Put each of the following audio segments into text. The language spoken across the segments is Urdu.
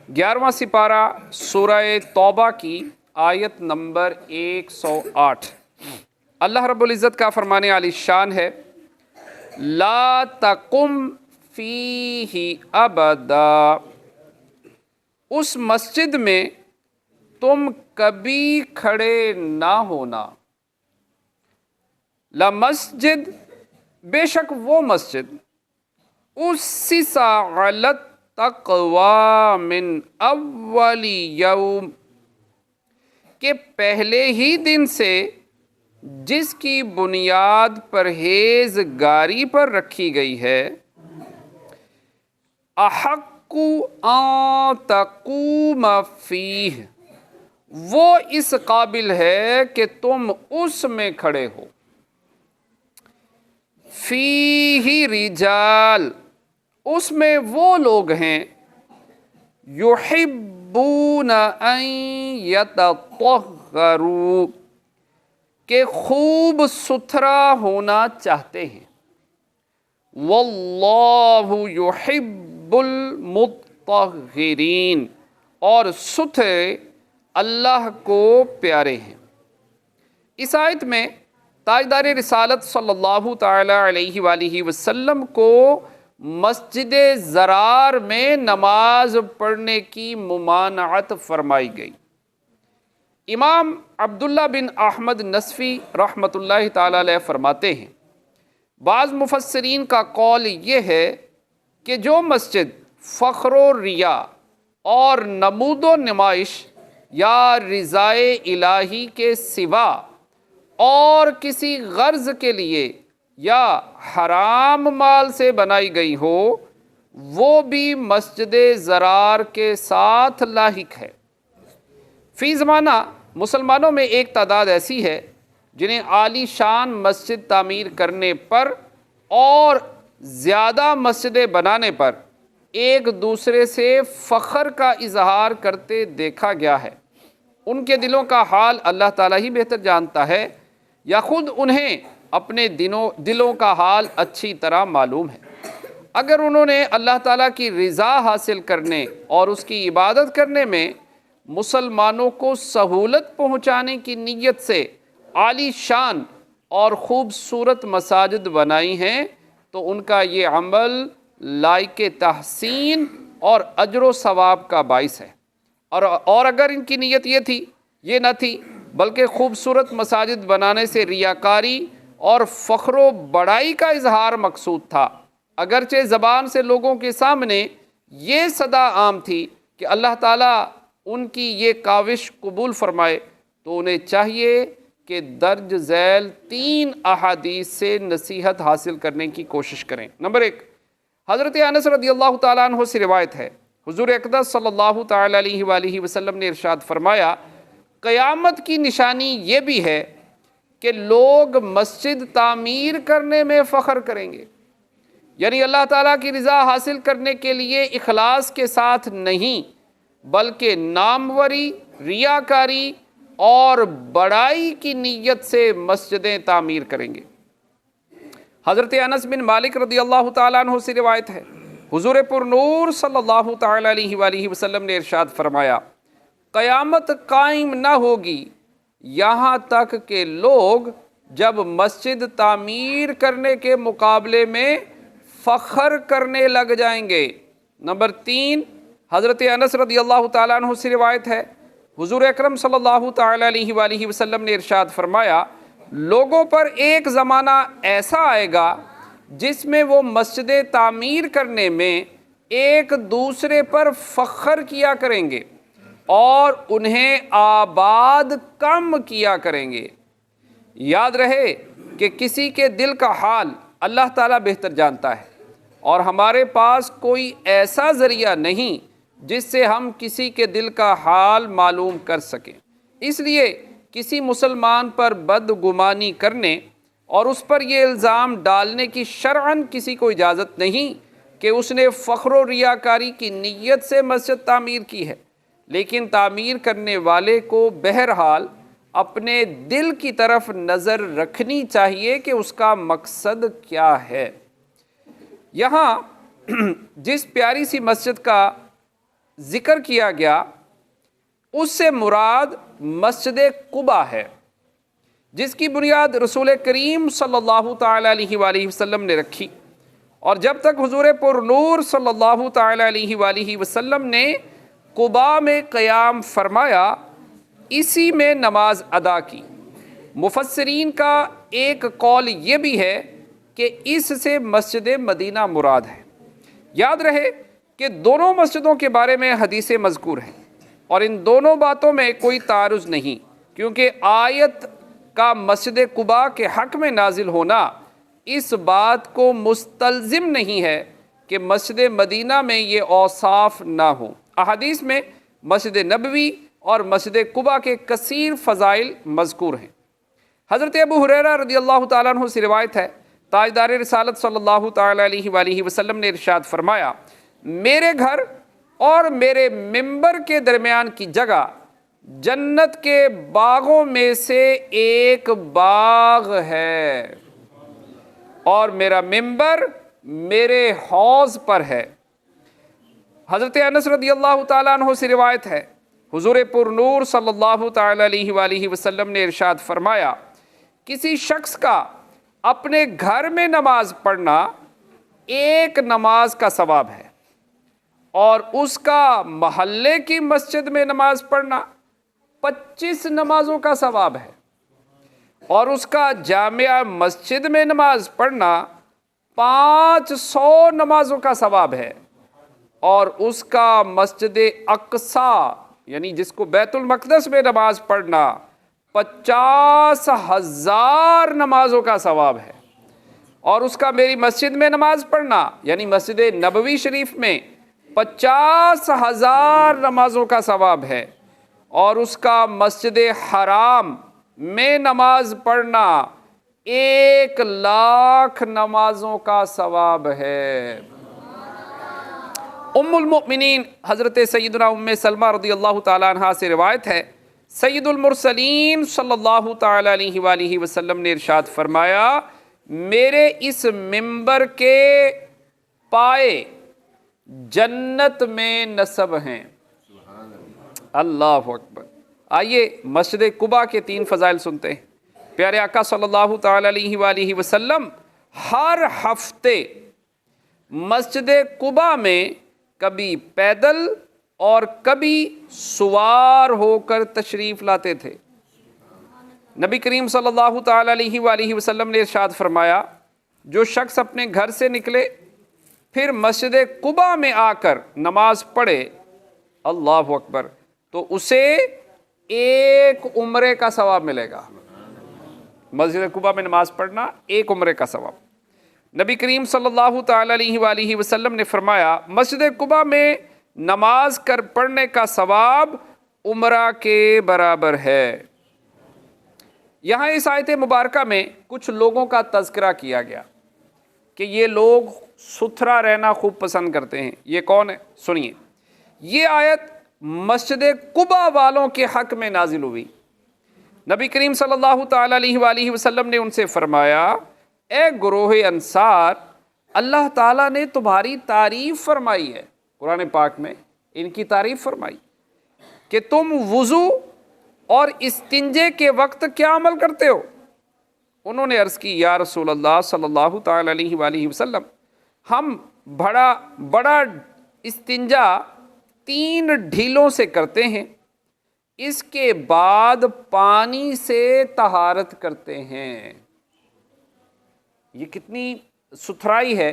11واں سپارہ سورہ توبہ کی آیت نمبر 108۔ اللہ رب العزت کا فرمان عالی شان ہے، لا تقم فیہ ابدا، اس مسجد میں تم کبھی کھڑے نہ ہونا۔ لمسجد، بے شک وہ مسجد، اسس علی التقوی من اول یوم، کہ پہلے ہی دن سے جس کی بنیاد پرہیزگاری پر رکھی گئی ہے، احق ان تقوم فیہ، وہ اس قابل ہے کہ تم اس میں کھڑے ہو۔ فیہ رجال، اس میں وہ لوگ ہیں، یحبون ان یتطہروا، کہ خوب ستھرا ہونا چاہتے ہیں۔ واللہ یحب المطہرین، اور ستھرے اللہ کو پیارے ہیں۔ اس آیت میں تاجدار رسالت صلی اللہ تعالی علیہ وآلہ وسلم کو مسجد ضرار میں نماز پڑھنے کی ممانعت فرمائی گئی۔ امام عبداللہ بن احمد نصفی رحمۃ اللہ تعالی علیہ فرماتے ہیں، بعض مفسرین کا قول یہ ہے کہ جو مسجد فخر و ریا اور نمود و نمائش یا رضائے الہی کے سوا اور کسی غرض کے لیے یا حرام مال سے بنائی گئی ہو، وہ بھی مسجد ضرار کے ساتھ لاحق ہے۔ فی زمانہ مسلمانوں میں ایک تعداد ایسی ہے جنہیں عالی شان مسجد تعمیر کرنے پر اور زیادہ مسجدیں بنانے پر ایک دوسرے سے فخر کا اظہار کرتے دیکھا گیا ہے۔ ان کے دلوں کا حال اللہ تعالیٰ ہی بہتر جانتا ہے، یا خود انہیں اپنے دلوں کا حال اچھی طرح معلوم ہے۔ اگر انہوں نے اللہ تعالیٰ کی رضا حاصل کرنے اور اس کی عبادت کرنے میں مسلمانوں کو سہولت پہنچانے کی نیت سے عالی شان اور خوبصورت مساجد بنائی ہیں، تو ان کا یہ عمل لائق تحسین اور اجر و ثواب کا باعث ہے۔ اور اگر ان کی نیت یہ نہ تھی بلکہ خوبصورت مساجد بنانے سے ریاکاری اور فخر و بڑائی کا اظہار مقصود تھا، اگرچہ زبان سے لوگوں کے سامنے یہ صدا عام تھی کہ اللہ تعالیٰ ان کی یہ کاوش قبول فرمائے، تو انہیں چاہیے کہ درج ذیل 3 احادیث سے نصیحت حاصل کرنے کی کوشش کریں۔ نمبر 1، حضرت انس رضی اللہ تعالیٰ عنہ سے روایت ہے، حضور اقدس صلی اللہ تعالیٰ علیہ وآلہ وسلم نے ارشاد فرمایا، قیامت کی نشانی یہ بھی ہے کہ لوگ مسجد تعمیر کرنے میں فخر کریں گے، یعنی اللہ تعالیٰ کی رضا حاصل کرنے کے لیے اخلاص کے ساتھ نہیں بلکہ ناموری، ریاکاری اور بڑائی کی نیت سے مسجدیں تعمیر کریں گے۔ حضرت انس بن مالک رضی اللہ تعالیٰ عنہ سے روایت ہے، حضور پر نور صلی اللہ تعالیٰ علیہ وآلہ وسلم نے ارشاد فرمایا، قیامت قائم نہ ہوگی یہاں تک کہ لوگ جب مسجد تعمیر کرنے کے مقابلے میں فخر کرنے لگ جائیں گے۔ نمبر 3، حضرت انس رضی اللہ تعالیٰ عنہ سے روایت ہے، حضور اکرم صلی اللہ تعالیٰ علیہ وآلہ وسلم نے ارشاد فرمایا، لوگوں پر ایک زمانہ ایسا آئے گا جس میں وہ مسجدیں تعمیر کرنے میں ایک دوسرے پر فخر کیا کریں گے اور انہیں آباد کم کیا کریں گے۔ یاد رہے کہ کسی کے دل کا حال اللہ تعالیٰ بہتر جانتا ہے، اور ہمارے پاس کوئی ایسا ذریعہ نہیں جس سے ہم کسی کے دل کا حال معلوم کر سکیں۔ اس لیے کسی مسلمان پر بدگمانی کرنے اور اس پر یہ الزام ڈالنے کی شرعاً کسی کو اجازت نہیں کہ اس نے فخر و ریاکاری کی نیت سے مسجد تعمیر کی ہے، لیکن تعمیر کرنے والے کو بہرحال اپنے دل کی طرف نظر رکھنی چاہیے کہ اس کا مقصد کیا ہے۔ یہاں جس پیاری سی مسجد کا ذکر کیا گیا اس سے مراد مسجد قباء ہے، جس کی بنیاد رسول کریم صلی اللہ تعالیٰ علیہ وآلہ وسلم نے رکھی، اور جب تک حضور پر نور صلی اللہ تعالیٰ علیہ وآلہ وسلم نے قباء میں قیام فرمایا، اسی میں نماز ادا کی۔ مفسرین کا ایک قول یہ بھی ہے کہ اس سے مسجد مدینہ مراد ہے۔ یاد رہے کہ دونوں مسجدوں کے بارے میں حدیثیں مذکور ہیں، اور ان دونوں باتوں میں کوئی تعارض نہیں، کیونکہ آیت کا مسجد قباء کے حق میں نازل ہونا اس بات کو مستلزم نہیں ہے کہ مسجد مدینہ میں یہ اوصاف نہ ہوں۔ احادیث میں مسجد نبوی اور مسجد قباء کے کثیر فضائل مذکور ہیں۔ حضرت ابو ہریرہ رضی اللہ تعالیٰ عنہ سے روایت ہے، تاجدار رسالت صلی اللہ تعالیٰ علیہ وآلہ وسلم نے ارشاد فرمایا، میرے گھر اور میرے ممبر کے درمیان کی جگہ جنت کے باغوں میں سے ایک باغ ہے، اور میرا ممبر میرے حوض پر ہے۔ حضرت انس رضی اللہ تعالیٰ عنہ سے روایت ہے، حضور پر نور صلی اللہ تعالیٰ علیہ وآلہ وسلم نے ارشاد فرمایا، کسی شخص کا اپنے گھر میں نماز پڑھنا ایک نماز کا ثواب ہے، اور اس کا محلے کی مسجد میں نماز پڑھنا 25 نمازوں کا ثواب ہے، اور اس کا جامعہ مسجد میں نماز پڑھنا 500 نمازوں کا ثواب ہے، اور اس کا مسجد اقصیٰ یعنی جس کو بیت المقدس میں نماز پڑھنا 50,000 نمازوں کا ثواب ہے، اور اس کا میری مسجد میں نماز پڑھنا یعنی مسجد نبوی شریف میں 50,000 نمازوں کا ثواب ہے، اور اس کا مسجد حرام میں نماز پڑھنا 1,00,000 نمازوں کا ثواب ہے۔ ام المؤمنین حضرت سیدنا ام سلمہ رضی اللہ تعالیٰ عنہ سے روایت ہے، سید المرسلین صلی اللہ تعالیٰ علیہ وآلہ وسلم نے ارشاد فرمایا، میرے اس ممبر کے پائے جنت میں نصب ہیں۔ اللہ اکبر۔ آئیے مسجد قباء کے 3 فضائل سنتے ہیں۔ پیارے آقا صلی اللہ تعالیٰ علیہ وآلہ وسلم ہر ہفتے مسجد قباء میں کبھی پیدل اور کبھی سوار ہو کر تشریف لاتے تھے۔ نبی کریم صلی اللہ تعالیٰ علیہ وآلہ وسلم نے ارشاد فرمایا، جو شخص اپنے گھر سے نکلے پھر مسجد قباء میں آ کر نماز پڑھے، اللہ اکبر، تو اسے ایک عمرے کا ثواب ملے گا۔ مسجد قباء میں نماز پڑھنا ایک عمرے کا ثواب۔ نبی کریم صلی اللہ تعالیٰ علیہ وآلہ وسلم نے فرمایا، مسجد قباء میں نماز کر پڑھنے کا ثواب عمرہ کے برابر ہے۔ یہاں اس آیت مبارکہ میں کچھ لوگوں کا تذکرہ کیا گیا کہ یہ لوگ ستھرا رہنا خوب پسند کرتے ہیں۔ یہ کون ہے؟ سنیے، یہ آیت مسجد قباء والوں کے حق میں نازل ہوئی۔ نبی کریم صلی اللہ تعالیٰ علیہ وآلہ وسلم نے ان سے فرمایا، اے گروہ انصار، اللہ تعالیٰ نے تمہاری تعریف فرمائی ہے، قرآن پاک میں ان کی تعریف فرمائی کہ تم وضو اور استنجے کے وقت کیا عمل کرتے ہو؟ انہوں نے عرض کی، یا رسول اللہ صلی اللہ تعالیٰ علیہ وآلہ وسلم، ہم بڑا استنجا 3 ڈھیلوں سے کرتے ہیں، اس کے بعد پانی سے طہارت کرتے ہیں۔ یہ کتنی ستھرائی ہے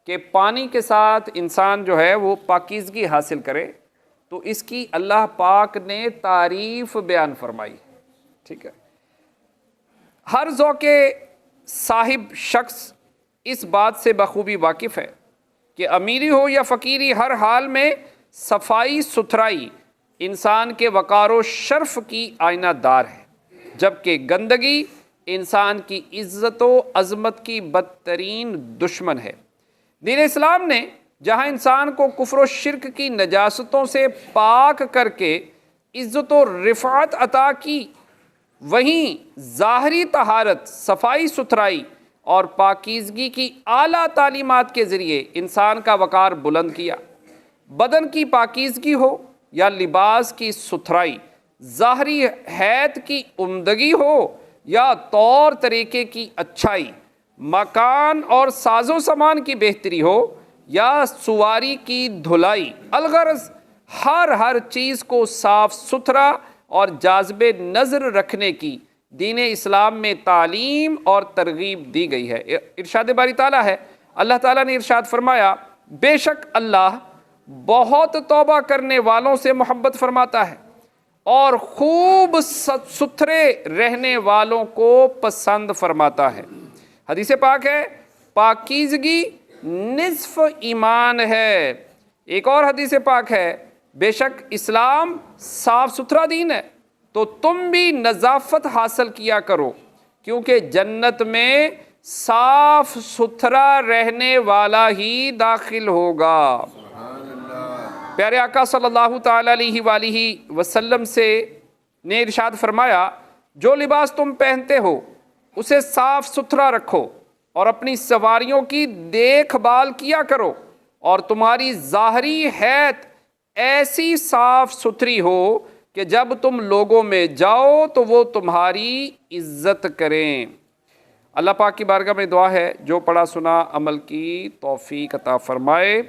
کہ پانی کے ساتھ انسان جو ہے وہ پاکیزگی حاصل کرے، تو اس کی اللہ پاک نے تعریف بیان فرمائی۔ ٹھیک ہے، ہر ذوق صاحب شخص اس بات سے بخوبی واقف ہے کہ امیری ہو یا فقیری، ہر حال میں صفائی ستھرائی انسان کے وقار و شرف کی آئینہ دار ہے، جبکہ گندگی انسان کی عزت و عظمت کی بدترین دشمن ہے۔ دین اسلام نے جہاں انسان کو کفر و شرک کی نجاستوں سے پاک کر کے عزت و رفعت عطا کی، وہیں ظاہری طہارت، صفائی ستھرائی اور پاکیزگی کی اعلیٰ تعلیمات کے ذریعے انسان کا وقار بلند کیا۔ بدن کی پاکیزگی ہو یا لباس کی ستھرائی، ظاہری حیت کی عمدگی ہو یا طور طریقے کی اچھائی، مکان اور ساز و سامان کی بہتری ہو یا سواری کی دھلائی، الغرض ہر چیز کو صاف ستھرا اور جاذب نظر رکھنے کی دین اسلام میں تعلیم اور ترغیب دی گئی ہے۔ ارشاد باری تعالیٰ ہے، اللہ تعالیٰ نے ارشاد فرمایا، بے شک اللہ بہت توبہ کرنے والوں سے محبت فرماتا ہے اور خوب ستھرے رہنے والوں کو پسند فرماتا ہے۔ حدیث پاک ہے، پاکیزگی نصف ایمان ہے۔ ایک اور حدیث پاک ہے، بے شک اسلام صاف ستھرا دین ہے، تو تم بھی نظافت حاصل کیا کرو، کیونکہ جنت میں صاف ستھرا رہنے والا ہی داخل ہوگا۔ پیارے آقا صلی اللہ تعالیٰ علیہ وآلہ وسلم سے نے ارشاد فرمایا، جو لباس تم پہنتے ہو اسے صاف ستھرا رکھو اور اپنی سواریوں کی دیکھ بھال کیا کرو، اور تمہاری ظاہری حیت ایسی صاف ستھری ہو کہ جب تم لوگوں میں جاؤ تو وہ تمہاری عزت کریں۔ اللہ پاک کی بارگاہ میں دعا ہے، جو پڑھا سنا عمل کی توفیق عطا فرمائے۔